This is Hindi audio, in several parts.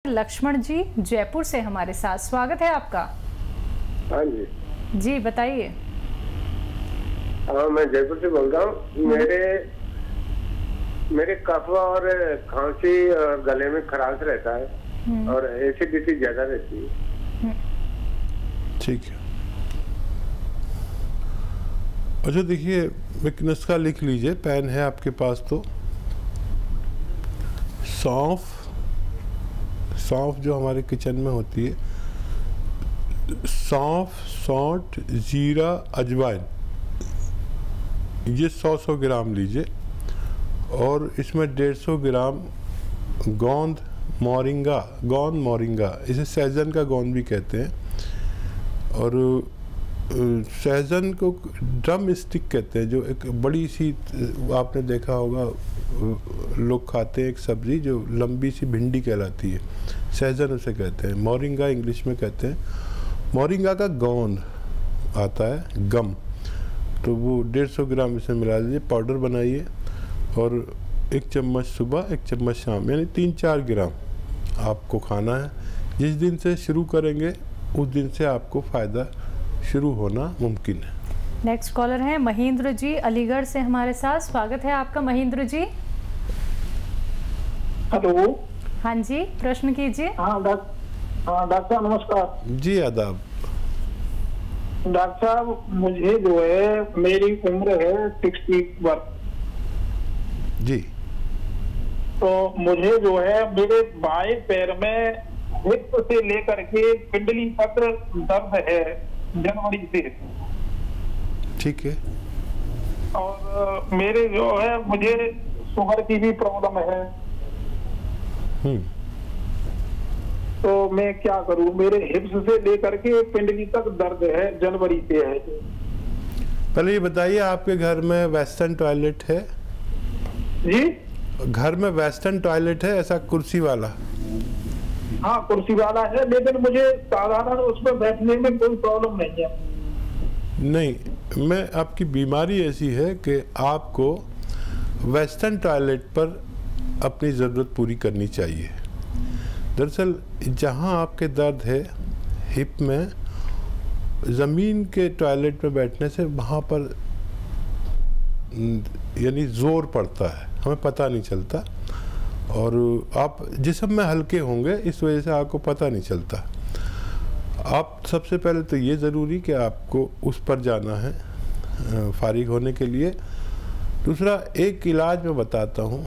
लक्ष्मण जी जयपुर से हमारे साथ, स्वागत है आपका। हाँ जी जी बताइए। हाँ, मैं जयपुर से बोल रहा हूँ। मेरे कफ और खांसी और गले में खराश रहता है और एसिडिटी ज्यादा रहती है। ठीक है। अच्छा देखिए, एक नुस्खा लिख लीजिए, पेन है आपके पास तो। सौंफ जो हमारे किचन में होती है, सौंफ, सौंठ, जीरा, अजवाइन, ये 100 ग्राम लीजिए और इसमें 150 ग्राम गोंद मोरिंगा, इसे सहजन का गोंद भी कहते हैं। और सहजन को ड्रम स्टिक कहते हैं, जो एक बड़ी सी, आपने देखा होगा लोग खाते हैं, एक सब्जी जो लंबी सी भिंडी कहलाती है, सहजन उसे कहते हैं। मोरिंगा इंग्लिश में कहते हैं। मोरिंगा का गोंद आता है, गम, तो वो 150 ग्राम इसे मिला दीजिए, पाउडर बनाइए और 1 चम्मच सुबह 1 चम्मच शाम, यानी 3-4 ग्राम आपको खाना है। जिस दिन से शुरू करेंगे उस दिन से आपको फ़ायदा शुरू होना मुमकिन है। नेक्स्ट कॉलर हैं महेंद्र जी अलीगढ़ से हमारे साथ, स्वागत है आपका महेंद्र जी। हेलो। हाँ जी, प्रश्न कीजिए। हाँ डॉक्टर साहब नमस्कार। जी आदाब। डॉक्टर साहब, मुझे जो है, मेरी उम्र है 61 जी। तो मुझे जो है मेरे बाएं पैर में हिप से लेकर के पिंडली तक दर्द है जनवरी से। ठीक है। और मेरे जो है, मुझे शुगर की भी प्रॉब्लम है। तो मैं क्या करूं? मेरे हिप्स से लेकर के पिंडली तक दर्द है, जनवरी से है। पहले ये बताइए, आपके घर में वेस्टर्न टॉयलेट है? जी, घर में वेस्टर्न टॉयलेट है, ऐसा कुर्सी वाला? हाँ कुर्सी वाला है, लेकिन मुझे साधारण उसमें बैठने में कोई प्रॉब्लम नहीं है। नहीं, मैं आपकी बीमारी ऐसी है कि आपको वेस्टर्न टॉयलेट पर अपनी ज़रूरत पूरी करनी चाहिए। दरअसल जहाँ आपके दर्द है हिप में, ज़मीन के टॉयलेट में बैठने से वहाँ पर यानी ज़ोर पड़ता है, हमें पता नहीं चलता, और आप जिस्म में हल्के होंगे, इस वजह से आपको पता नहीं चलता। आप सबसे पहले तो ये ज़रूरी कि आपको उस पर जाना है फारिग होने के लिए। दूसरा, एक इलाज मैं बताता हूँ।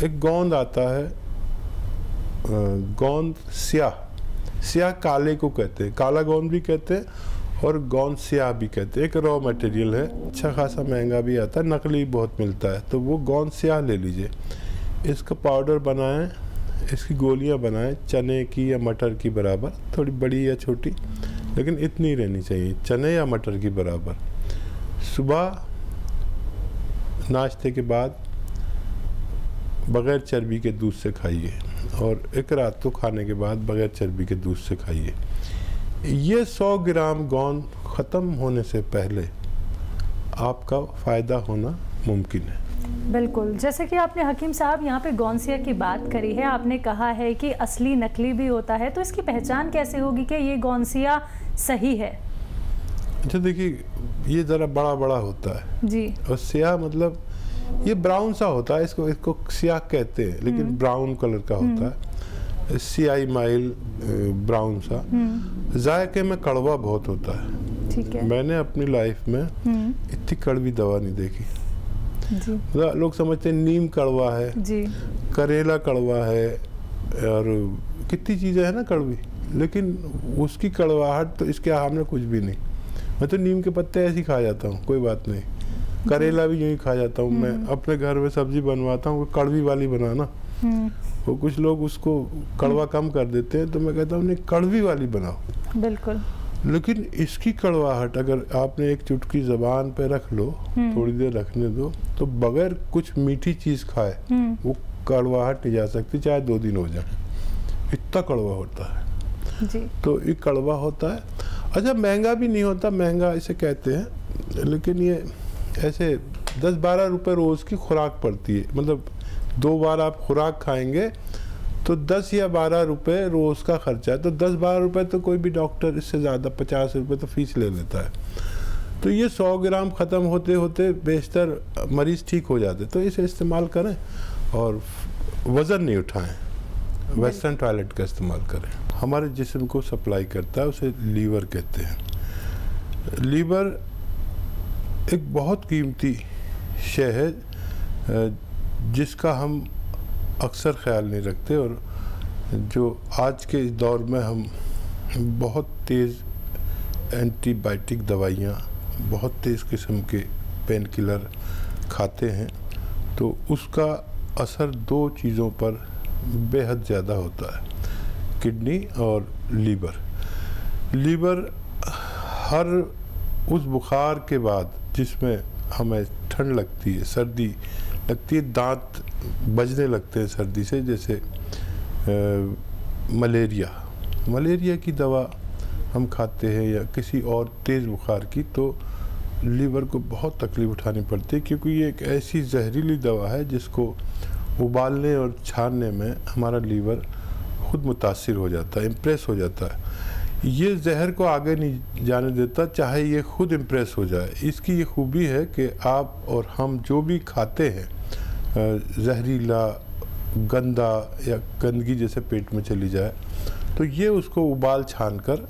एक गोंद आता है, गोंद स्याह काले को कहते हैं, काला गोंद भी कहते हैं और गोंद स्याह भी कहते हैं। एक रॉ मटेरियल है, अच्छा खासा महंगा भी आता है, नकली बहुत मिलता है। तो वो गोंद स्याह ले लीजिए, इसका पाउडर बनाएं, इसकी गोलियां बनाएं, चने की या मटर की बराबर, थोड़ी बड़ी या छोटी, लेकिन इतनी रहनी चाहिए, चने या मटर की बराबर। सुबह नाश्ते के बाद बग़ैर चर्बी के दूध से खाइए और एक रात को खाने के बाद बग़ैर चर्बी के दूध से खाइए। ये 100 ग्राम गोंद ख़त्म होने से पहले आपका फ़ायदा होना मुमकिन है। बिल्कुल, जैसे कि आपने हकीम साहब यहाँ पे गोंसिया की बात करी है, आपने कहा है कि असली नकली भी होता है, तो इसकी पहचान कैसे होगी कि ये गोंसिया सही है? अच्छा देखिए, ये ज़रा बड़ा बड़ा होता है जी, और स्याह मतलब ये ब्राउन सा होता है, इसको स्याह कहते हैं, लेकिन ब्राउन कलर का होता है, सियाई माइल ब्राउन सा। जायके में कड़वा बहुत होता है। ठीक है। मैंने अपनी लाइफ में इतनी कड़वी दवा नहीं देखी। जी। लोग समझते हैं नीम कड़वा है जी, करेला कड़वा है और कितनी चीज़ें हैं ना कड़वी, लेकिन उसकी कड़वाहट तो इसके सामने कुछ भी नहीं। मैं तो नीम के पत्ते ऐसे ही खा जाता हूँ, कोई बात नहीं। करेला भी यूँ ही खा जाता हूँ। मैं अपने घर में सब्जी बनवाता हूँ, कड़वी वाली बनाना। वो कुछ लोग उसको कड़वा कम कर देते हैं, तो मैं कहता हूँ नहीं, कड़वी वाली बनाओ। बिल्कुल। लेकिन इसकी कड़वाहट अगर आपने एक चुटकी ज़बान पे रख लो, थोड़ी देर रखने दो, तो बगैर कुछ मीठी चीज़ खाए वो कड़वाहट नहीं जा सकती, चाहे 2 दिन हो जाए, इतना कड़वा होता है। जी। तो ये कड़वा होता है। अच्छा, महंगा भी नहीं होता, महंगा इसे कहते हैं, लेकिन ये ऐसे 10-12 रुपए रोज़ की खुराक पड़ती है। मतलब 2 बार आप खुराक खाएंगे तो 10 या 12 रुपए रोज़ का खर्चा है, तो 10-12 रुपए तो कोई भी डॉक्टर, इससे ज़्यादा 50 रुपए तो फीस ले लेता है। तो ये 100 ग्राम ख़त्म होते होते बेशतर मरीज़ ठीक हो जाते, तो इसे इस्तेमाल करें और वज़न नहीं उठाएं, वेस्टर्न टॉयलेट का इस्तेमाल करें। हमारे जिस्म को सप्लाई करता है, उसे लीवर कहते हैं। लीवर एक बहुत कीमती शय है जिसका हम अक्सर ख्याल नहीं रखते, और जो आज के इस दौर में हम बहुत तेज़ एंटीबायोटिक दवाइयाँ, बहुत तेज़ किस्म के पेन किलर खाते हैं, तो उसका असर 2 चीज़ों पर बेहद ज़्यादा होता है, किडनी और लीवर। लीवर हर उस बुखार के बाद जिसमें हमें ठंड लगती है, सर्दी लगती है, दांत बजने लगते हैं सर्दी से, जैसे मलेरिया की दवा हम खाते हैं या किसी और तेज़ बुखार की, तो लीवर को बहुत तकलीफ़ उठानी पड़ती है, क्योंकि ये एक ऐसी जहरीली दवा है जिसको उबालने और छानने में हमारा लीवर खुद मुतासिर हो जाता है, इम्प्रेस हो जाता है। ये जहर को आगे नहीं जाने देता, चाहे ये खुद इम्प्रेस हो जाए। इसकी ये खूबी है कि आप और हम जो भी खाते हैं जहरीला, गंदा या गंदगी जैसे पेट में चली जाए, तो ये उसको उबाल छान कर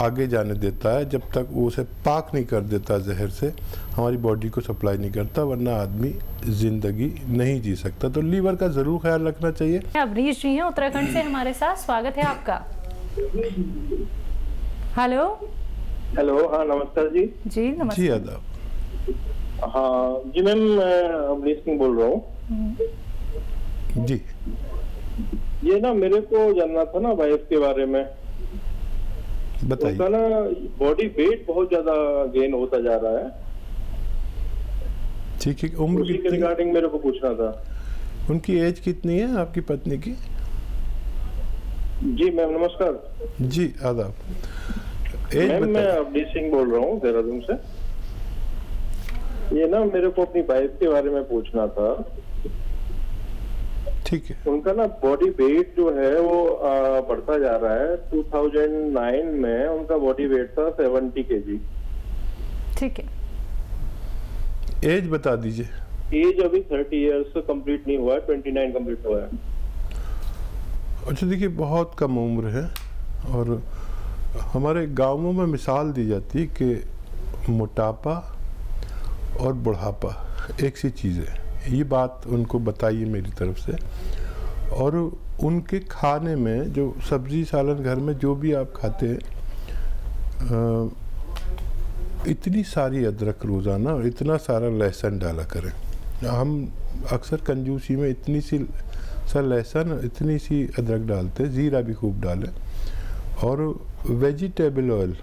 आगे जाने देता है। जब तक वो उसे पाक नहीं कर देता जहर से, हमारी बॉडी को सप्लाई नहीं करता, वरना आदमी ज़िंदगी नहीं जी सकता। तो लीवर का ज़रूर ख्याल रखना चाहिए। अवनीश जी हैं उत्तराखंड से हमारे साथ, स्वागत है आपका। हेलो। हाँ नमस्कार जी। जी नमस्कार। जी आदाब। हाँ जी मैम, मैं अवनीश सिंह बोल रहा हूँ जी। ये ना मेरे को जानना था ना वाइफ के बारे में। बताइए। उसका ना बॉडी वेट बहुत ज्यादा गेन होता जा रहा है। ठीक है, उम्र उसी के कितनी? रिगार्डिंग मेरे को पूछना था। उनकी एज कितनी है आपकी पत्नी की? जी मैम नमस्कार। जी आदाब। एज मैम मैं बताइए। अवनीश सिंह बोल रहा हूँ देहरादून से। ये ना मेरे को अपनी वाइफ के बारे में पूछना था। ठीक है। उनका ना बॉडी वेट जो है वो बढ़ता जा रहा है। 2009 में उनका बॉडी वेट था 70 kg। ठीक है। एज बता दीजिए। एज अभी 30 इयर्स कंप्लीट नहीं हुआ है, 29 कंप्लीट हुआ है। अच्छा देखिए, बहुत कम उम्र है, और हमारे गांवों में मिसाल दी जाती है कि मोटापा और बुढ़ापा एक सी चीज़ है। ये बात उनको बताइए मेरी तरफ से। और उनके खाने में जो सब्जी सालन, घर में जो भी आप खाते हैं, इतनी सारी अदरक रोज़ाना और इतना सारा लहसुन डाला करें। हम अक्सर कंजूसी में इतनी सी लहसुन, इतनी सी अदरक डालते हैं, ज़ीरा भी खूब डालें, और वेजिटेबल ऑयल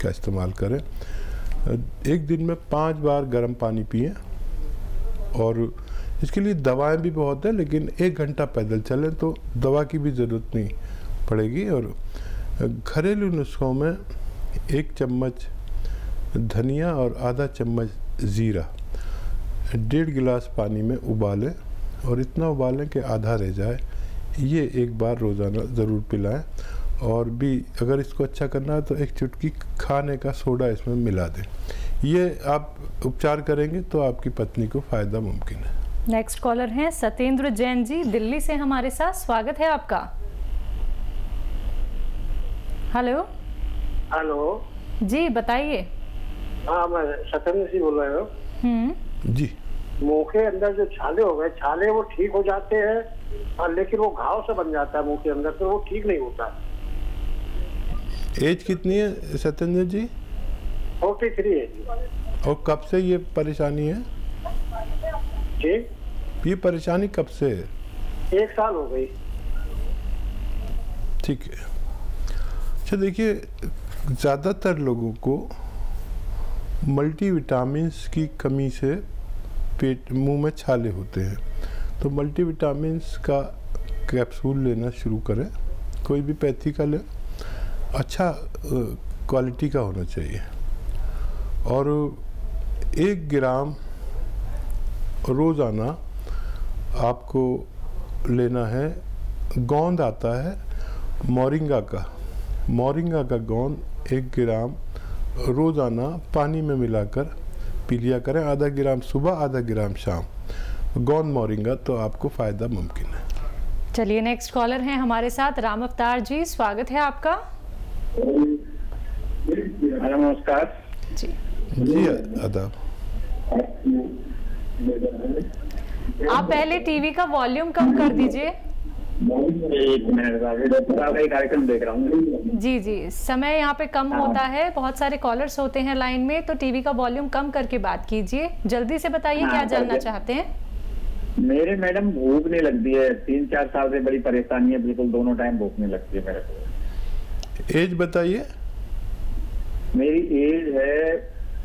का इस्तेमाल करें। एक दिन में 5 बार गर्म पानी पिएं, और इसके लिए दवाएं भी बहुत है, लेकिन 1 घंटा पैदल चलें तो दवा की भी ज़रूरत नहीं पड़ेगी। और घरेलू नुस्खों में 1 चम्मच धनिया और आधा चम्मच ज़ीरा 1.5 गिलास पानी में उबालें, और इतना उबालें कि आधा रह जाए। ये 1 बार रोज़ाना ज़रूर पिलाएं। और भी अगर इसको अच्छा करना है तो 1 चुटकी खाने का सोडा इसमें मिला दें। ये आप उपचार करेंगे तो आपकी पत्नी को फ़ायदा मुमकिन है। नेक्स्ट कॉलर हैं सत्येंद्र जैन जी, दिल्ली से हमारे साथ, स्वागत है आपका। हेलो। हेलो जी बताइए। हाँ मैं सत्येंद्र सिंह बोल रहा हूँ। जी। मुंह के अंदर जो छाले हो गए, छाले वो ठीक हो जाते हैं, लेकिन वो घाव से बन जाता है मुंह के अंदर, तो वो ठीक नहीं होता। एज कितनी है सत्येंद्र जी? 43 है जी। और कब से ये परेशानी है जी? ये परेशानी कब से है? 1 साल हो गई। ठीक है। अच्छा देखिए, ज़्यादातर लोगों को मल्टीविटामिन्स की कमी से पेट, मुंह में छाले होते हैं। तो मल्टीविटामिन्स का कैप्सूल लेना शुरू करें, कोई भी पैथी का लें, अच्छा क्वालिटी का होना चाहिए। और 1 ग्राम रोज़ाना आपको लेना है गोंद आता है मोरिंगा का। मोरिंगा का गोंद 1 ग्राम रोज़ाना पानी में मिलाकर पी लिया करें, आधा ग्राम सुबह, आधा ग्राम शाम। गोंद मोरिंगा तो आपको फ़ायदा मुमकिन है। चलिए नेक्स्ट कॉलर हैं हमारे साथ, राम अवतार जी, स्वागत है आपका। नमस्कार जी आदाब। आप पहले टीवी का वॉल्यूम कम कर दीजिए। एक मिनट, कार्यक्रम देख रहा हूँ। जी जी, समय यहाँ पे कम होता है, बहुत सारे कॉलर्स होते हैं लाइन में, तो टीवी का वॉल्यूम कम करके बात कीजिए। जल्दी से बताइए क्या जानना चाहते हैं। मेरे मैडम भूख नहीं लगती है, 3-4 साल से बड़ी परेशानी है, बिल्कुल दोनों टाइम भूख नहीं लगती है मेरे को। एज बताइए। मेरी एज है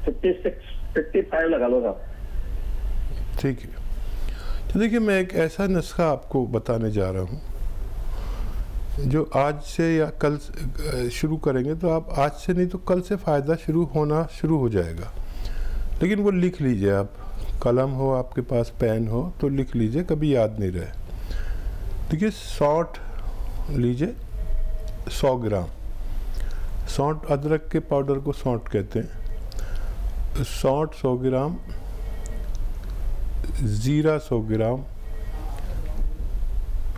55 लगा लो साहब। ठीक है, तो देखिए मैं एक ऐसा नुस्खा आपको बताने जा रहा हूँ जो आज से या कल शुरू करेंगे तो आप आज से नहीं तो कल से फ़ायदा होना शुरू हो जाएगा। लेकिन वो लिख लीजिए आप, कलम हो आपके पास, पेन हो तो लिख लीजिए, कभी याद नहीं रहे। देखिए सौंठ लीजिए 100 ग्राम। सौंठ, अदरक के पाउडर को सौंठ कहते हैं। सौंठ 100 ग्राम, ज़ीरा 100 ग्राम,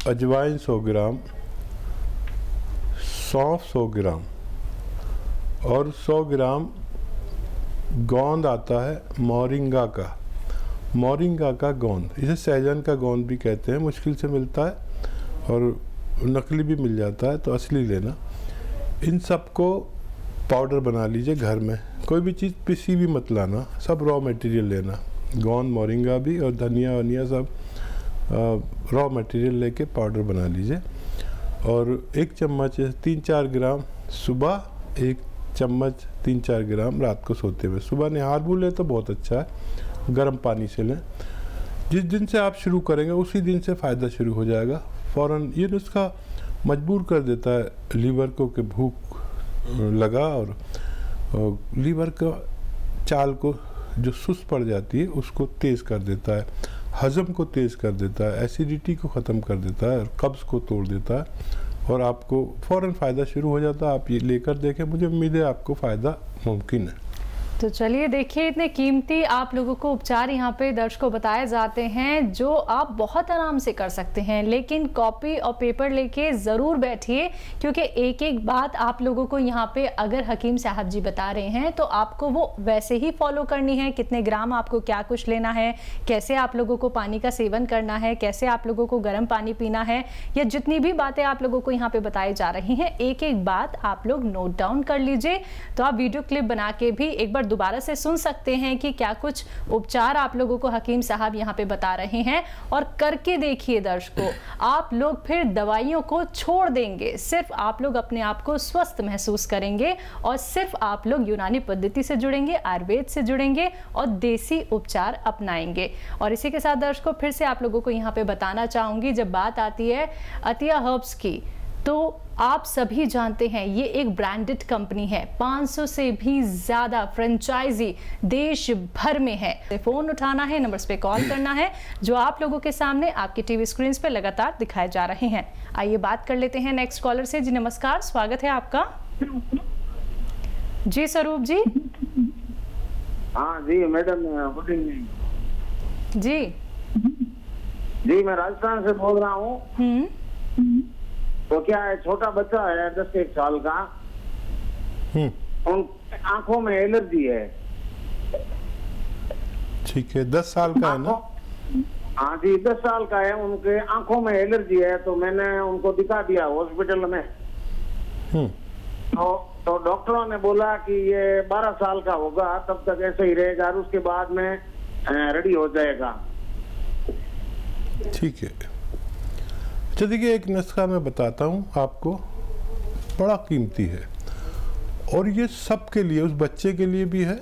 अजवाइन 100 ग्राम, सौंफ 100 ग्राम और 100 ग्राम गोंद आता है मोरिंगा का। मोरिंगा का गोंद, इसे सहजन का गोंद भी कहते हैं, मुश्किल से मिलता है और नकली भी मिल जाता है, तो असली लेना। इन सबको पाउडर बना लीजिए घर में, कोई भी चीज़ पिसी भी मत लाना, सब रॉ मटेरियल लेना, गोंद मोरिंगा भी और धनिया वनिया सब रॉ मटेरियल लेके पाउडर बना लीजिए। और 1 चम्मच 3-4 ग्राम सुबह, 1 चम्मच 3-4 ग्राम रात को सोते हुए। सुबह निहार भी लें तो बहुत अच्छा है, गर्म पानी से लें। जिस दिन से आप शुरू करेंगे उसी दिन से फ़ायदा शुरू हो जाएगा फ़ौरन। ये नुस्खा मजबूर कर देता है लीवर को कि भूख लगा, और लीवर का चाल को जो सुस्त पड़ जाती है उसको तेज़ कर देता है, हज़म को तेज़ कर देता है, एसिडिटी को ख़त्म कर देता है और कब्ज़ को तोड़ देता है और आपको फ़ौरन फ़ायदा शुरू हो जाता है। आप ये लेकर देखें, मुझे उम्मीद है आपको फ़ायदा मुमकिन है। तो चलिए देखिए, इतने कीमती आप लोगों को उपचार यहाँ पे दर्शकों बताए जाते हैं जो आप बहुत आराम से कर सकते हैं। लेकिन कॉपी और पेपर लेके ज़रूर बैठिए, क्योंकि एक एक बात आप लोगों को यहाँ पे अगर हकीम साहब जी बता रहे हैं तो आपको वो वैसे ही फॉलो करनी है। कितने ग्राम आपको क्या कुछ लेना है, कैसे आप लोगों को पानी का सेवन करना है, कैसे आप लोगों को गर्म पानी पीना है, या जितनी भी बातें आप लोगों को यहाँ पे बताई जा रही हैं, एक एक बात आप लोग नोट डाउन कर लीजिए। तो आप वीडियो क्लिप बना के भी एक बार दोबारा से सुन सकते हैं कि क्या कुछ उपचार आप लोगों को हकीम साहब यहाँ पे बता रहे हैं, और करके देखिए दर्शकों, आप लोग फिर दवाइयों को छोड़ देंगे, सिर्फ आप लोग अपने आप को स्वस्थ महसूस करेंगे और सिर्फ आप लोग यूनानी पद्धति से जुड़ेंगे, आयुर्वेद से जुड़ेंगे और देसी उपचार अपनाएंगे। और इसी के साथ दर्शकों फिर से आप लोगों को यहाँ पे बताना चाहूंगी, जब बात आती है अतिया हर्ब्स की, तो आप सभी जानते हैं ये एक ब्रांडेड कंपनी है, 500 से भी ज़्यादा फ्रेंचाइजी देश भर में है। फ़ोन उठाना है, नंबर्स पे कॉल करना है जो आप लोगों के सामने आपके टीवी स्क्रीन पे लगातार दिखाए जा रहे हैं। आइए बात कर लेते हैं नेक्स्ट कॉलर से। जी नमस्कार, स्वागत है आपका। जी स्वरूप जी। हाँ जी मैडम, गुड इवनिंग। जी मैं राजस्थान से बोल रहा हूँ। तो क्या है, छोटा बच्चा है 10-1 साल का, उन आंखों में एलर्जी है। ठीक है, 10 साल का है ना? हाँ जी, 10 साल का है, उनके आंखों में एलर्जी है। तो मैंने उनको दिखा दिया हॉस्पिटल में। तो डॉक्टरों ने बोला कि ये 12 साल का होगा, तब तक ऐसे ही रहेगा और उसके बाद में रेडी हो जाएगा। ठीक है, तो देखिए एक नुस्खा मैं बताता हूँ आपको, बड़ा कीमती है और ये सब के लिए, उस बच्चे के लिए भी है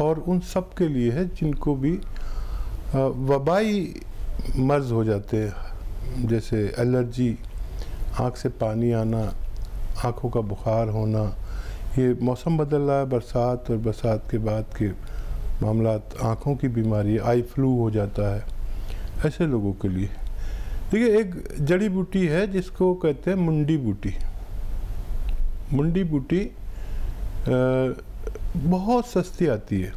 और उन सब के लिए है जिनको भी वबाई मर्ज हो जाते हैं, जैसे एलर्जी, आँख से पानी आना, आँखों का बुखार होना। ये मौसम बदल रहा है, बरसात और बरसात के बाद के मामलात, आँखों की बीमारी, आई फ्लू हो जाता है, ऐसे लोगों के लिए देखिए, एक जड़ी बूटी है जिसको कहते हैं मुंडी बूटी। मुंडी बूटी बहुत सस्ती आती है,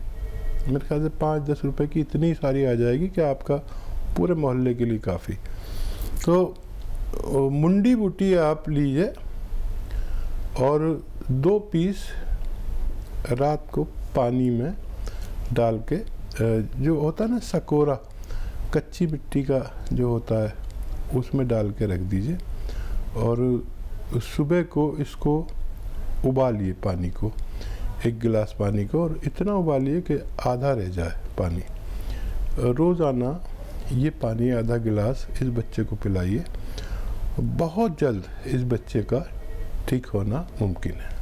मेरे ख्याल से 5-10 रुपए की इतनी सारी आ जाएगी कि आपका पूरे मोहल्ले के लिए काफ़ी। तो मुंडी बूटी आप लीजिए और 2 पीस रात को पानी में डाल के, जो होता है ना सकोरा, कच्ची मिट्टी का जो होता है, उसमें डाल के रख दीजिए और सुबह को इसको उबालिए पानी को, 1 गिलास पानी को, और इतना उबालिए कि आधा रह जाए पानी। रोज़ाना ये पानी आधा गिलास इस बच्चे को पिलाइए, बहुत जल्द इस बच्चे का ठीक होना मुमकिन है।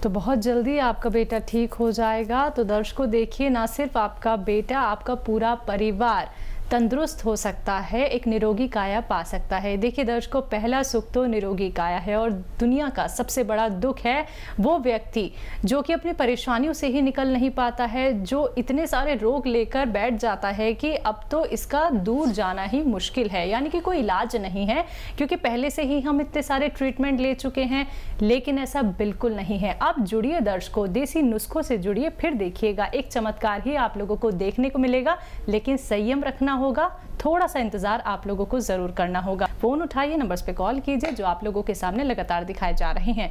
तो बहुत जल्दी आपका बेटा ठीक हो जाएगा। तो दर्शकों देखिए, ना सिर्फ आपका बेटा, आपका पूरा परिवार तंदुरुस्त हो सकता है, एक निरोगी काया पा सकता है। देखिए दर्शकों, पहला सुख तो निरोगी काया है, और दुनिया का सबसे बड़ा दुख है वो व्यक्ति जो कि अपनी परेशानियों से ही निकल नहीं पाता है, जो इतने सारे रोग लेकर बैठ जाता है कि अब तो इसका दूर जाना ही मुश्किल है, यानी कि कोई इलाज नहीं है, क्योंकि पहले से ही हम इतने सारे ट्रीटमेंट ले चुके हैं। लेकिन ऐसा बिल्कुल नहीं है। अब जुड़िए दर्शकों, देसी नुस्खों से जुड़िए, फिर देखिएगा एक चमत्कार ही आप लोगों को देखने को मिलेगा। लेकिन संयम रखना होगा, थोड़ा सा इंतजार आप लोगों को जरूर करना होगा। फोन उठाइए, नंबर्स पे कॉल कीजिए जो आप लोगों के सामने लगातार दिखाए जा रहे हैं।